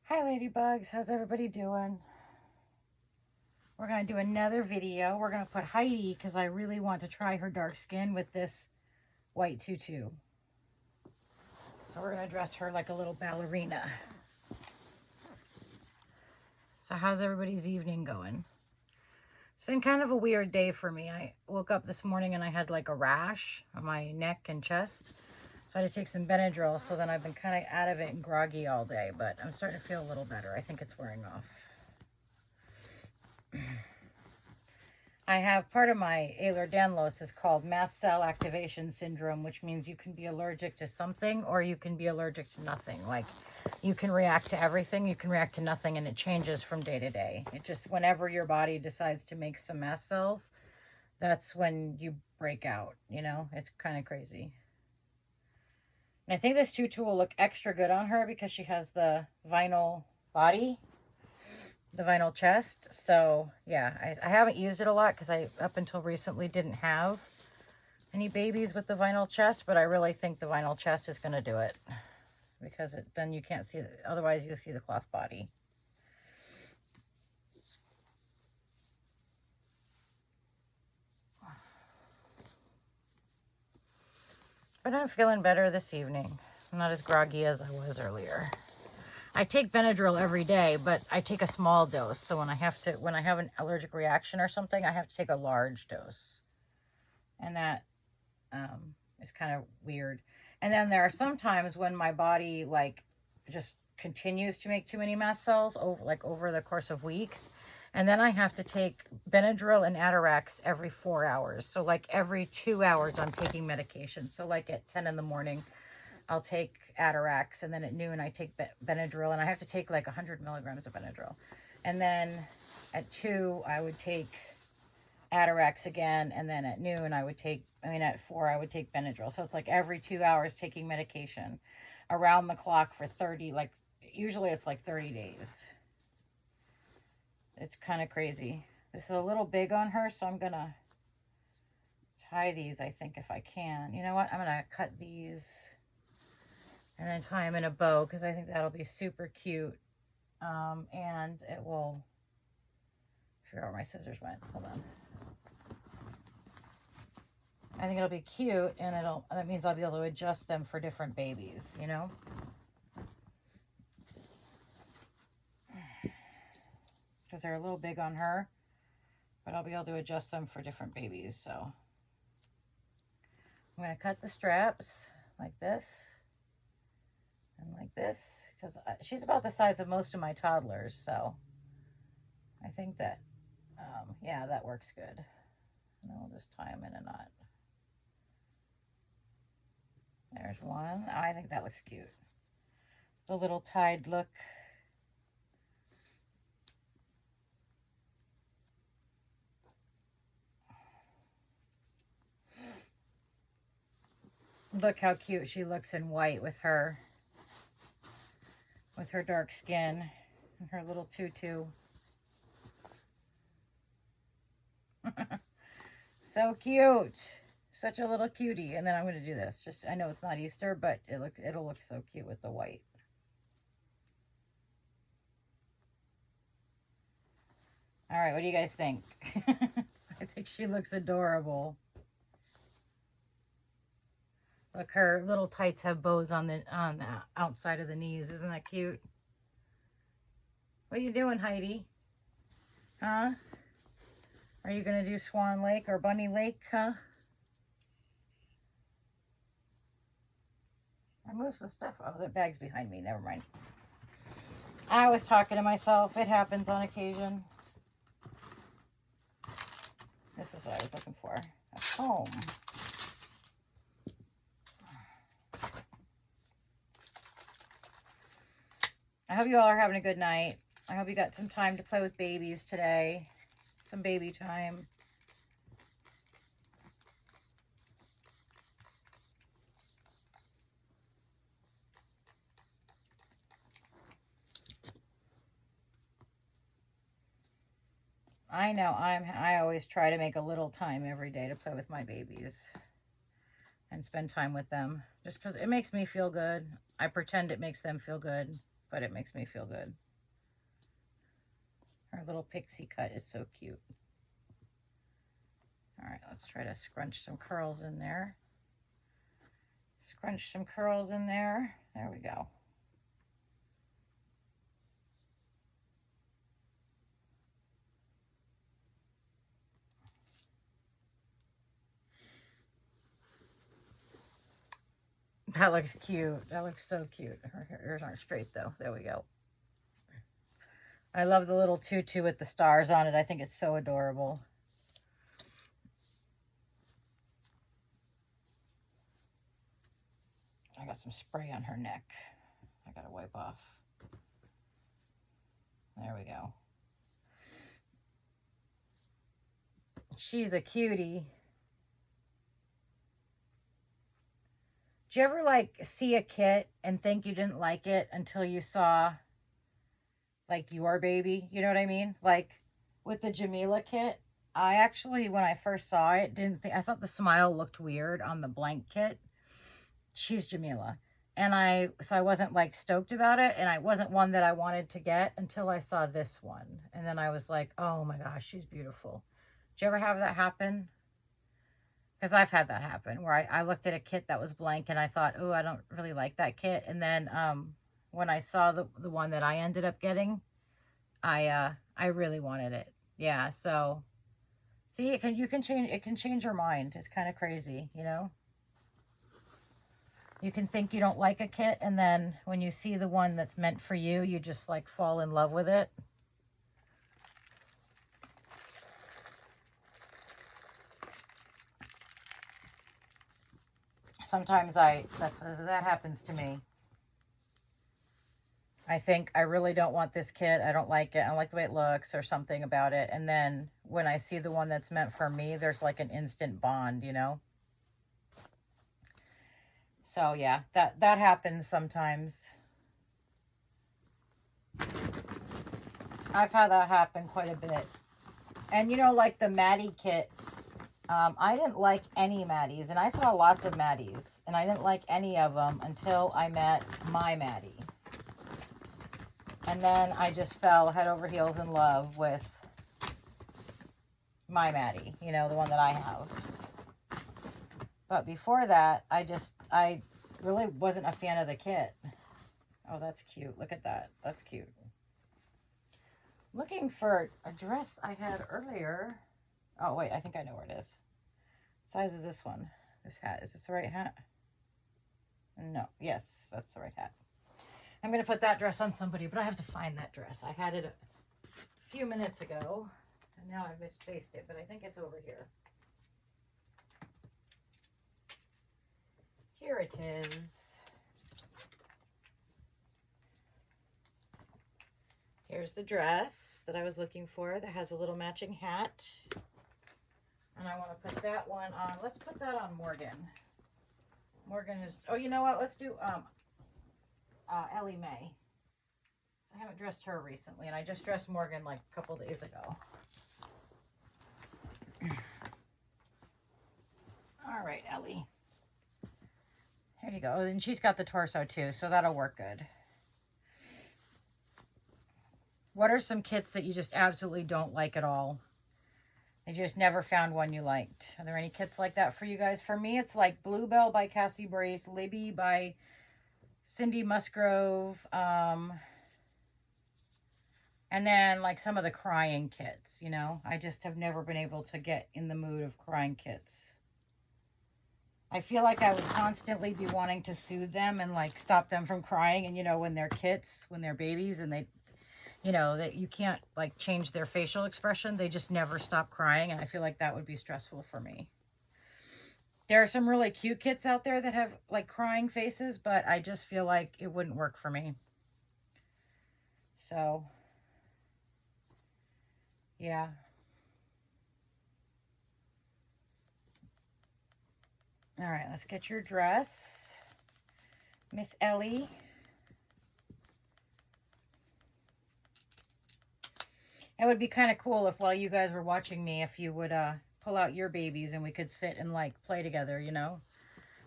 Hi ladybugs, how's everybody doing? We're going to do another video. We're going to put Heidi, because I really want to try her dark skin with this white tutu. So we're going to dress her like a little ballerina. So how's everybody's evening going? It's been kind of a weird day for me. I woke up this morning and I had like a rash on my neck and chest. So I had to take some Benadryl, so then I've been kind of out of it and groggy all day, but I'm starting to feel a little better. I think it's wearing off. I have part of my Ehlers-Danlos is called mast cell activation syndrome, which means you can be allergic to something or you can be allergic to nothing. Like you can react to everything, you can react to nothing, and it changes from day to day. It just, whenever your body decides to make some mast cells, that's when you break out, you know? It's kind of crazy. And I think this tutu will look extra good on her because she has the vinyl body, the vinyl chest. So yeah, I haven't used it a lot because I up until recently didn't have any babies with the vinyl chest, but I really think the vinyl chest is going to do it because then you can't see it, otherwise you'll see the cloth body. But I'm feeling better this evening. I'm not as groggy as I was earlier. I take Benadryl every day, but I take a small dose. So when I have an allergic reaction or something, I have to take a large dose. And that is kind of weird. And then there are some times when my body like just continues to make too many mast cells over the course of weeks. And then I have to take Benadryl and Atarax every 4 hours. So like every 2 hours I'm taking medication. So like at 10 in the morning, I'll take Atarax, and then at noon I take Benadryl, and I have to take like 100 milligrams of Benadryl. And then at 2 I would take Atarax again, and then at noon at 4 I would take Benadryl. So it's like every 2 hours taking medication around the clock for 30, like usually it's like 30 days. It's kind of crazy. This is a little big on her, so I'm gonna tie these, I think, if I can. You know what? I'm gonna cut these and then tie them in a bow because I think that'll be super cute. And it will, I forgot where my scissors went. Hold on. I think it'll be cute, and that means I'll be able to adjust them for different babies, you know? Because they're a little big on her, but I'll be able to adjust them for different babies. So I'm going to cut the straps like this and like this, because she's about the size of most of my toddlers. So I think that, yeah, that works good. And then we'll just tie them in a knot. There's one. Oh, I think that looks cute. The little tied look. Look how cute she looks in white with her dark skin and her little tutu. So cute. Such a little cutie. And then I'm going to do this. Just, I know it's not Easter, but it'll look so cute with the white. All right, what do you guys think? I think she looks adorable. Look, her little tights have bows on the outside of the knees. Isn't that cute? What are you doing, Heidi? Huh? Are you going to do Swan Lake or Bunny Lake, huh? I moved some stuff. Oh, the bag's behind me. Never mind. I was talking to myself. It happens on occasion. This is what I was looking for. A comb. I hope you all are having a good night. I hope you got some time to play with babies today. Some baby time. I know I always try to make a little time every day to play with my babies and spend time with them just because it makes me feel good. I pretend it makes them feel good. but it makes me feel good. Her little pixie cut is so cute. All right, let's try to scrunch some curls in there. Scrunch some curls in there. There we go. That looks cute. That looks so cute. Her ears aren't straight though. There we go. I love the little tutu with the stars on it. I think it's so adorable. I got some spray on her neck. I gotta wipe off. There we go. She's a cutie. Do you ever like see a kit and think you didn't like it until you saw like your baby? You know what I mean? Like with the Jamila kit, I actually, when I first saw it, didn't think, I thought the smile looked weird on the blank kit. She's Jamila. And so I wasn't like stoked about it. And I wasn't one that I wanted to get until I saw this one. And then I was like, oh my gosh, she's beautiful. Did you ever have that happen? Because I've had that happen where I looked at a kit that was blank and I thought, oh, I don't really like that kit. And then when I saw the one that I ended up getting, I really wanted it. Yeah, so see, it can change your mind. It's kind of crazy, you know? You can think you don't like a kit, and then when you see the one that's meant for you, you just like fall in love with it. Sometimes that happens to me. I think I really don't want this kit. I don't like it. I don't like the way it looks or something about it. And then when I see the one that's meant for me, there's like an instant bond, you know? So yeah, that happens sometimes. I've had that happen quite a bit. And you know, like the Maddie kit, I didn't like any Maddies, and I saw lots of Maddies, and I didn't like any of them until I met my Maddie. And then I just fell head over heels in love with my Maddie, you know, the one that I have. But before that, I really wasn't a fan of the kit. Oh, that's cute. Look at that. That's cute. Looking for a dress I had earlier. Oh, wait, I think I know where it is. What size is this one? This hat. Is this the right hat? No. Yes, that's the right hat. I'm going to put that dress on somebody, but I have to find that dress. I had it a few minutes ago, and now I've misplaced it, but I think it's over here. Here it is. Here's the dress that I was looking for that has a little matching hat. And I want to put that one on. Let's put that on Morgan. Morgan is, oh, you know what? Let's do Ellie Mae. So I haven't dressed her recently, and I just dressed Morgan like a couple days ago. All right, Ellie. There you go. Oh, and she's got the torso too, so that'll work good. What are some kits that you just absolutely don't like at all? You just never found one you liked. Are there any kits like that for you guys? For me, it's like Bluebell by Cassie Brace, Libby by Cindy Musgrove, and then like some of the crying kits, you know? I just have never been able to get in the mood of crying kits. I feel like I would constantly be wanting to soothe them and like stop them from crying. And you know, when they're kits, when they're babies and they, you know, that you can't like change their facial expression. They just never stop crying. And I feel like that would be stressful for me. There are some really cute kits out there that have like crying faces, but I just feel like it wouldn't work for me. So, yeah. All right, let's get your dress, Miss Ellie. It would be kind of cool if while you guys were watching me, if you would pull out your babies and we could sit and like play together, you know?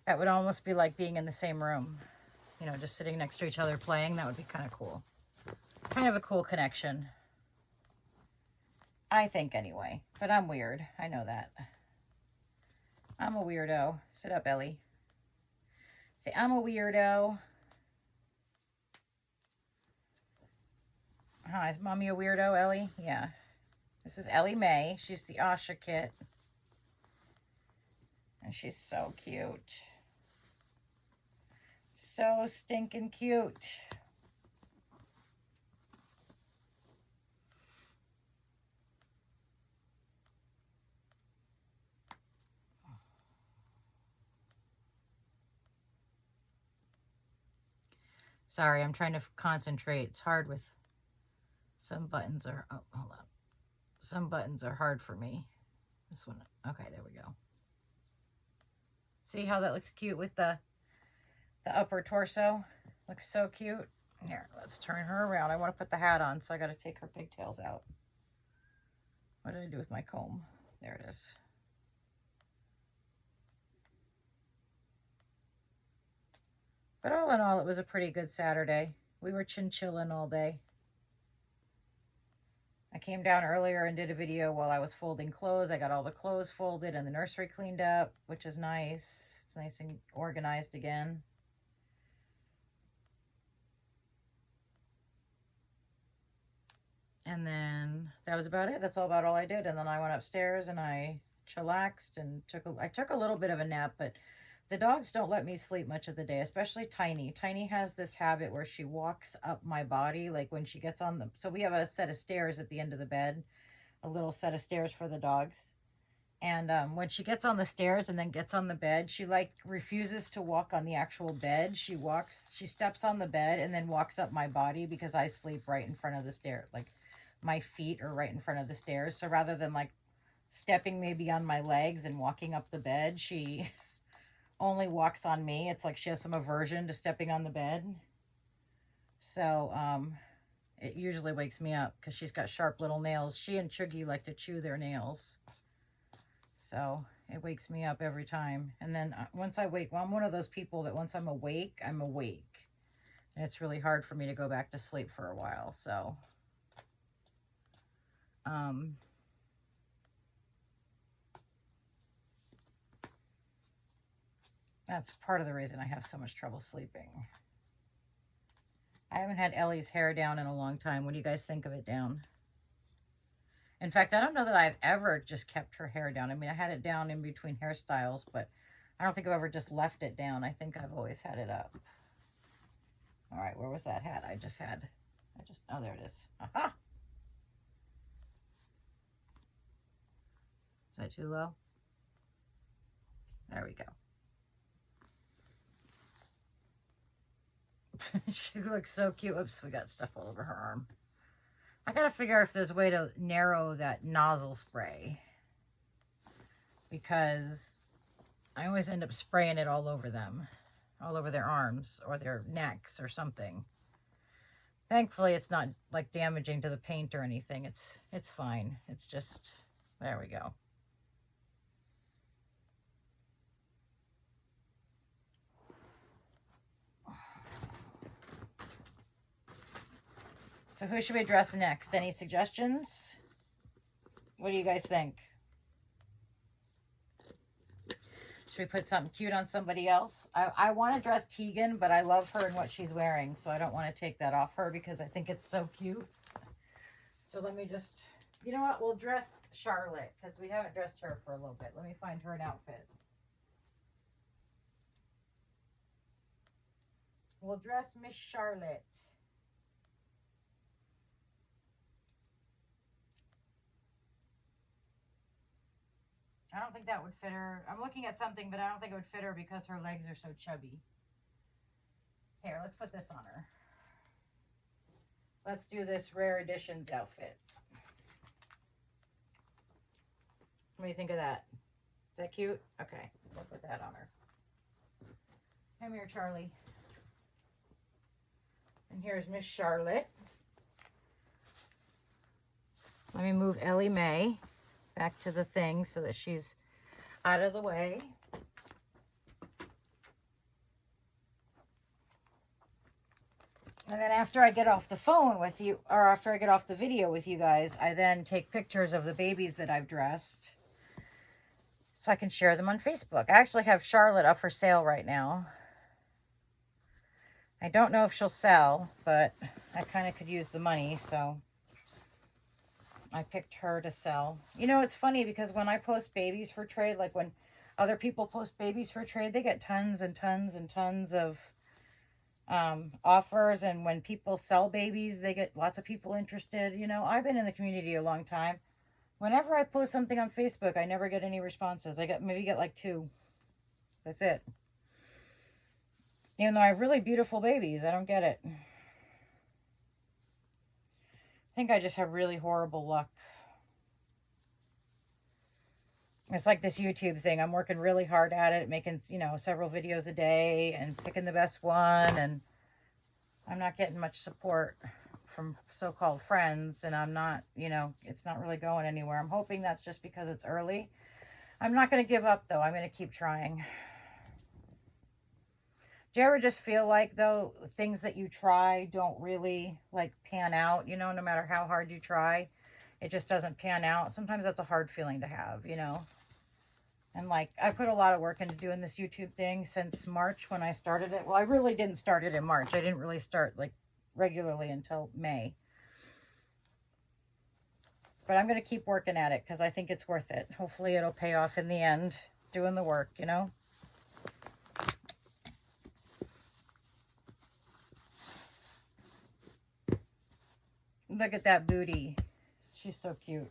That would almost be like being in the same room. you know, just sitting next to each other playing. That would be kind of cool. Kind of a cool connection. I think anyway, but I'm weird. I know that. I'm a weirdo. Sit up, Ellie. Say, I'm a weirdo. Hi, is Mommy a weirdo, Ellie? Yeah. This is Ellie Mae. She's the Asha kit. And she's so cute. So stinking cute. Sorry, I'm trying to concentrate. It's hard with some buttons are, oh, hold on. Some buttons are hard for me. This one, okay, there we go. See how that looks cute with the upper torso? Looks so cute. Here, let's turn her around. I want to put the hat on, so I got to take her pigtails out. What did I do with my comb? There it is. But all in all, it was a pretty good Saturday. We were chinchilling all day. I came down earlier and did a video while I was folding clothes. I got all the clothes folded and the nursery cleaned up, which is nice. It's nice and organized again. And then that was about it. That's all I did. And then I went upstairs and I chillaxed and I took a little bit of a nap, but the dogs don't let me sleep much of the day, especially Tiny. Tiny has this habit where she walks up my body, like when she gets on the, so we have a set of stairs at the end of the bed, a little set of stairs for the dogs. And when she gets on the stairs and then gets on the bed, she like refuses to walk on the actual bed. She steps on the bed and then walks up my body because I sleep right in front of the stair. Like my feet are right in front of the stairs. So rather than like stepping maybe on my legs and walking up the bed, she only walks on me. It's like she has some aversion to stepping on the bed. So it usually wakes me up because she's got sharp little nails. She and Chuggy like to chew their nails. So it wakes me up every time. And then once I wake, well, I'm one of those people that once I'm awake, I'm awake. And it's really hard for me to go back to sleep for a while. So that's part of the reason I have so much trouble sleeping. I haven't had Ellie's hair down in a long time. What do you guys think of it down? In fact, I don't know that I've ever just kept her hair down. I mean, I had it down in between hairstyles, but I don't think I've ever just left it down. I think I've always had it up. All right, where was that hat oh, there it is. Aha! Is that too low? There we go. She looks so cute. Oops, we got stuff all over her arm. I gotta figure out if there's a way to narrow that nozzle spray, because I always end up spraying it all over them, all over their arms or their necks or something. Thankfully, it's not like damaging to the paint or anything. It's fine. It's just, there we go. So who should we dress next? Any suggestions? What do you guys think? Should we put something cute on somebody else? I want to dress Tegan, but I love her and what she's wearing, so I don't want to take that off her because I think it's so cute. So let me just, you know what? We'll dress Charlotte because we haven't dressed her for a little bit. Let me find her an outfit. We'll dress Miss Charlotte. I don't think that would fit her. I'm looking at something, but I don't think it would fit her because her legs are so chubby. Here, let's put this on her. Let's do this Rare Editions outfit. What do you think of that? Is that cute? Okay, we'll put that on her. Come here, Charlie. And here's Miss Charlotte. Let me move Ellie Mae back to the thing so that she's out of the way. And then after I get off the phone with you, or after I get off the video with you guys, I then take pictures of the babies that I've dressed so I can share them on Facebook. I actually have Charlotte up for sale right now. I don't know if she'll sell, but I kind of could use the money, so I picked her to sell. You know, it's funny because when I post babies for trade, like when other people post babies for trade, they get tons and tons and tons of offers. And when people sell babies, they get lots of people interested. You know, I've been in the community a long time. Whenever I post something on Facebook, I never get any responses. I maybe get like 2. That's it. Even though I have really beautiful babies, I don't get it. I think I just have really horrible luck. It's like this YouTube thing. I'm working really hard at it, making, you know, several videos a day and picking the best one. And I'm not getting much support from so-called friends. And I'm not, you know, it's not really going anywhere. I'm hoping that's just because it's early. I'm not going to give up, though. I'm going to keep trying. Do you ever just feel like, though, things that you try don't really, like, pan out, you know, no matter how hard you try, it just doesn't pan out? Sometimes that's a hard feeling to have, you know? And, like, I put a lot of work into doing this YouTube thing since March when I started it. Well, I really didn't start it in March. I didn't really start, like, regularly until May. But I'm going to keep working at it because I think it's worth it. Hopefully it'll pay off in the end, doing the work, you know? Look at that booty. She's so cute.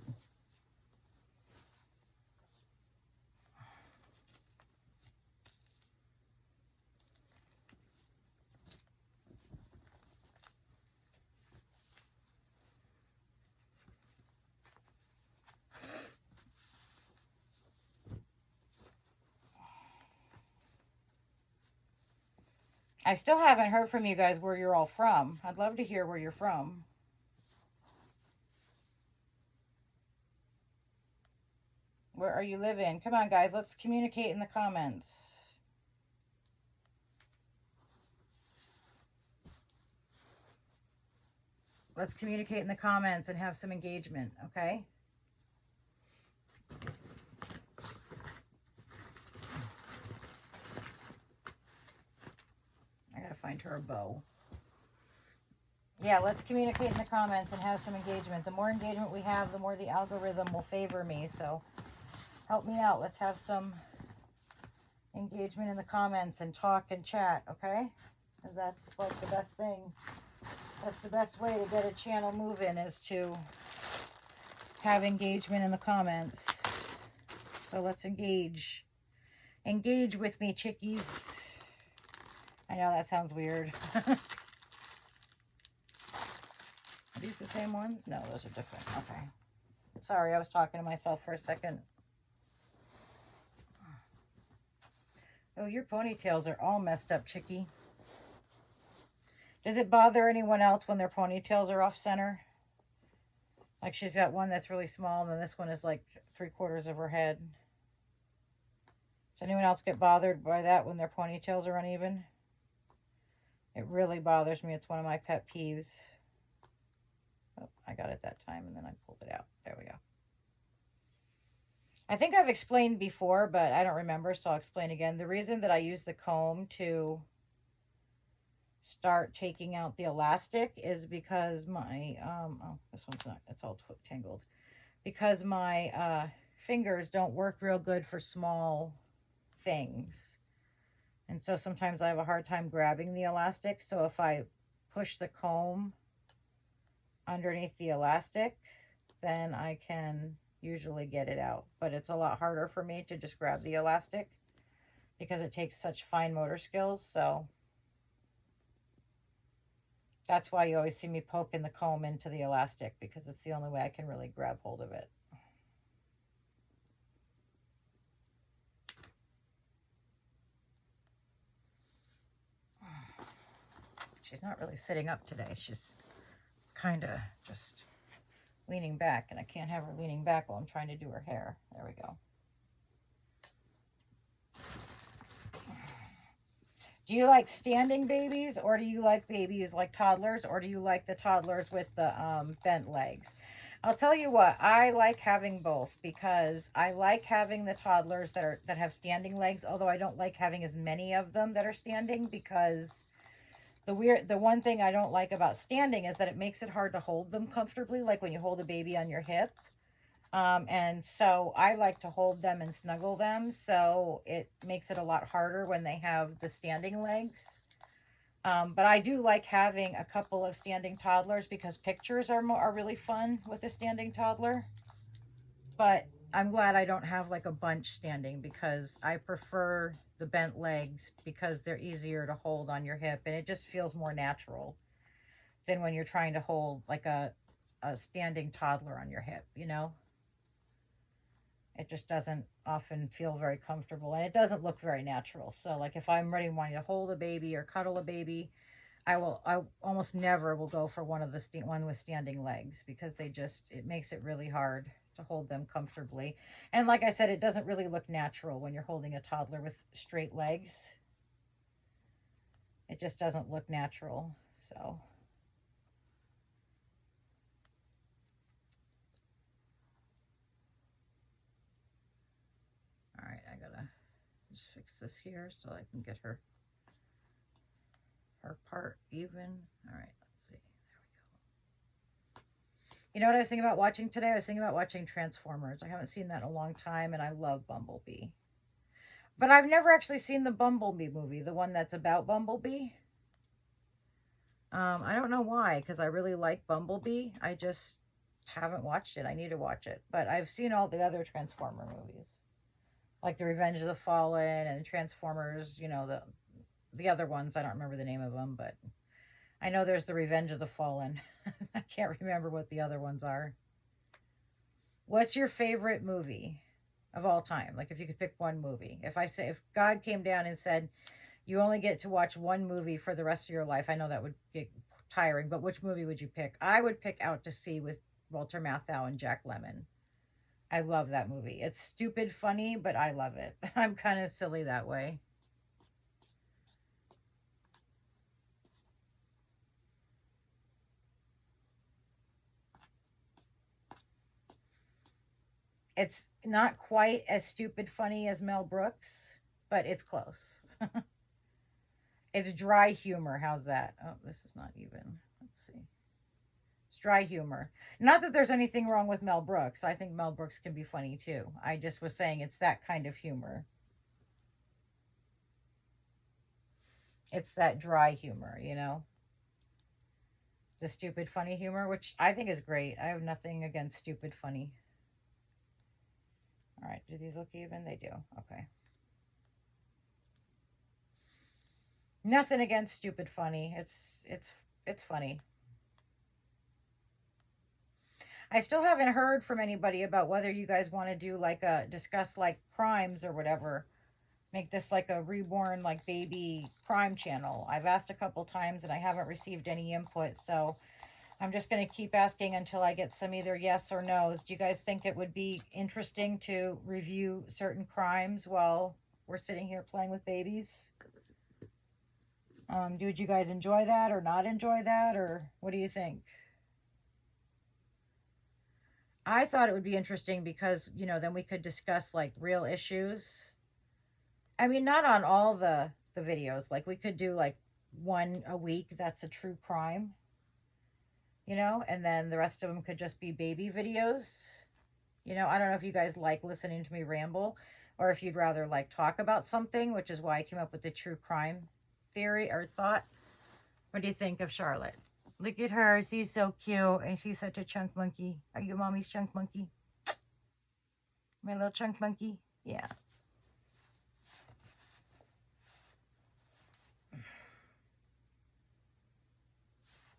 I still haven't heard from you guys where you're all from. I'd love to hear where you're from. Where are you living? Come on, guys. Let's communicate in the comments. Let's communicate in the comments and have some engagement, okay? I gotta find her a bow. Yeah, let's communicate in the comments and have some engagement. The more engagement we have, the more the algorithm will favor me. So help me out. Let's have some engagement in the comments and talk and chat, okay? Because that's like the best thing. That's the best way to get a channel moving, is to have engagement in the comments. So let's engage. Engage with me, chickies. I know that sounds weird. Are these the same ones? No, those are different. Okay. Sorry, I was talking to myself for a second. Oh, your ponytails are all messed up, chickie. Does it bother anyone else when their ponytails are off center? Like she's got one that's really small, and then this one is like 3/4 of her head. Does anyone else get bothered by that when their ponytails are uneven? It really bothers me. It's one of my pet peeves. Oh, I got it that time, and then I pulled it out. There we go. I think I've explained before, but I don't remember, so I'll explain again. The reason that I use the comb to start taking out the elastic is because my, oh, this one's not, it's all tangled. Because my fingers don't work real good for small things. And so sometimes I have a hard time grabbing the elastic. So if I push the comb underneath the elastic, then I can usually get it out. But it's a lot harder for me to just grab the elastic because it takes such fine motor skills. So that's why you always see me poking the comb into the elastic, because it's the only way I can really grab hold of it. She's not really sitting up today. She's kind of just leaning back, and I can't have her leaning back while I'm trying to do her hair. There we go. Do you like standing babies, or do you like babies like toddlers, or do you like the toddlers with the bent legs? I'll tell you what, I like having both because I like having the toddlers that have standing legs, although I don't like having as many of them that are standing because the one thing I don't like about standing is that it makes it hard to hold them comfortably, like when you hold a baby on your hip. And so I like to hold them and snuggle them, so it makes it a lot harder when they have the standing legs. But I do like having a couple of standing toddlers because pictures are really fun with a standing toddler. But I'm glad I don't have like a bunch standing because I prefer the bent legs because they're easier to hold on your hip and it just feels more natural than when you're trying to hold like a standing toddler on your hip, you know? It just doesn't often feel very comfortable and it doesn't look very natural. So like if I'm ready wanting to hold a baby or cuddle a baby, I almost never will go for one of the one with standing legs because it makes it really hard to hold them comfortably. And like I said, it doesn't really look natural when you're holding a toddler with straight legs. It just doesn't look natural. So, all right, I gotta just fix this here so I can get her part even. All right, let's see. You know what I was thinking about watching today? I was thinking about watching Transformers. I haven't seen that in a long time, and I love Bumblebee. But I've never actually seen the Bumblebee movie, the one that's about Bumblebee. I don't know why, because I really like Bumblebee. I just haven't watched it. I need to watch it. But I've seen all the other Transformer movies, like the Revenge of the Fallen and Transformers. You know, the other ones. I don't remember the name of them, but I know there's the Revenge of the Fallen. I can't remember what the other ones are. What's your favorite movie of all time? Like if you could pick one movie. If God came down and said, you only get to watch one movie for the rest of your life, I know that would get tiring, but which movie would you pick? I would pick Out to Sea with Walter Matthau and Jack Lemmon. I love that movie. It's stupid funny, but I love it. I'm kind of silly that way. It's not quite as stupid funny as Mel Brooks, but it's close. It's dry humor. How's that? Oh, this is not even. Let's see. It's dry humor. Not that there's anything wrong with Mel Brooks. I think Mel Brooks can be funny too. I just was saying it's that kind of humor. It's that dry humor, you know? The stupid funny humor, which I think is great. I have nothing against stupid funny. All right, do these look even? They do. Okay. Nothing against stupid funny. It's funny. I still haven't heard from anybody about whether you guys want to do like a discuss like crimes or whatever. Make this like a reborn like baby crime channel. I've asked a couple times and I haven't received any input, so I'm just going to keep asking until I get some either yes or no's. Do you guys think it would be interesting to review certain crimes while we're sitting here playing with babies? Would you guys enjoy that or not enjoy that, or what do you think? I thought it would be interesting because, you know, then we could discuss like real issues. I mean, not on all the videos. Like we could do like one a week that's a true crime, you know, and then the rest of them could just be baby videos. You know, I don't know if you guys like listening to me ramble or if you'd rather like talk about something, which is why I came up with the true crime theory or thought. What do you think of Charlotte? Look at her. She's so cute and she's such a chunk monkey. Are you mommy's chunk monkey? My little chunk monkey? Yeah.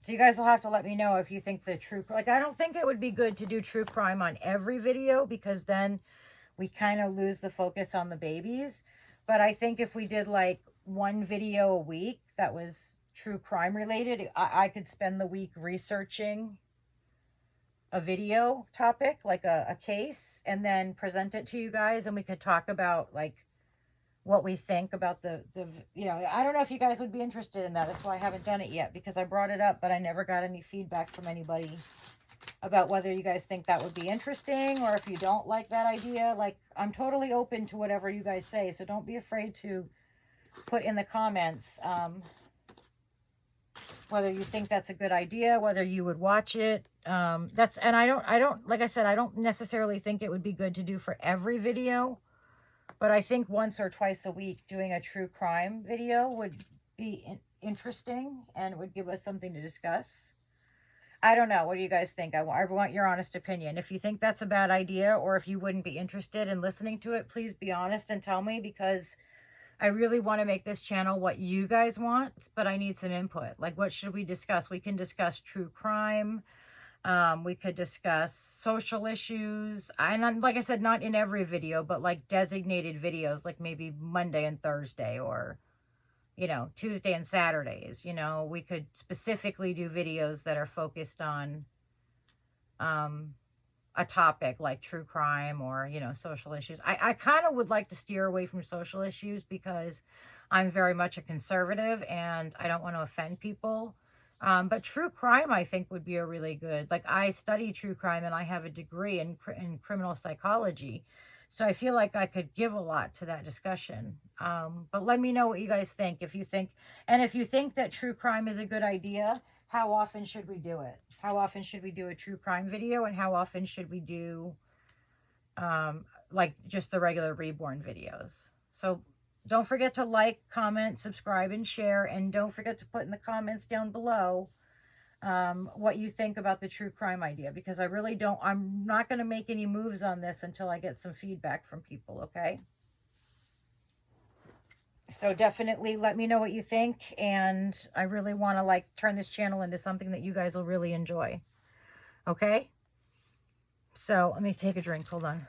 So you guys will have to let me know if you think the true, like, I don't think it would be good to do true crime on every video because then we kind of lose the focus on the babies. But I think if we did like one video a week that was true crime related, I could spend the week researching a video topic, like a case, and then present it to you guys and we could talk about like what we think about you know, I don't know if you guys would be interested in that. That's why I haven't done it yet, because I brought it up, but I never got any feedback from anybody about whether you guys think that would be interesting, or if you don't like that idea. Like, I'm totally open to whatever you guys say, so don't be afraid to put in the comments whether you think that's a good idea, whether you would watch it. And I don't, like I said, I don't necessarily think it would be good to do for every video, but I think once or twice a week doing a true crime video would be interesting and would give us something to discuss. I don't know. What do you guys think? I want your honest opinion. If you think that's a bad idea, or if you wouldn't be interested in listening to it, please be honest and tell me, because I really want to make this channel what you guys want, but I need some input. Like, what should we discuss? We can discuss true crime. We could discuss social issues. And like I said, not in every video, but like designated videos, like maybe Monday and Thursday, or, you know, Tuesday and Saturdays. You know, we could specifically do videos that are focused on a topic like true crime, or, you know, social issues. I kind of would like to steer away from social issues, because I'm very much a conservative and I don't want to offend people. But true crime, I think, would be a really good, like, I study true crime and I have a degree in criminal psychology. So I feel like I could give a lot to that discussion. But let me know what you guys think. If you think that true crime is a good idea, how often should we do it? How often should we do a true crime video? And how often should we do like just the regular Reborn videos? So don't forget to like, comment, subscribe, and share. And don't forget to put in the comments down below what you think about the true crime idea, because I'm not going to make any moves on this until I get some feedback from people, okay? So definitely let me know what you think, and I really want to, like, turn this channel into something that you guys will really enjoy, okay? So let me take a drink. Hold on.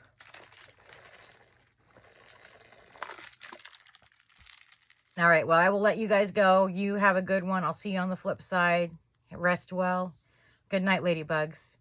All right, well, I will let you guys go. You have a good one. I'll see you on the flip side. Rest well. Good night, ladybugs.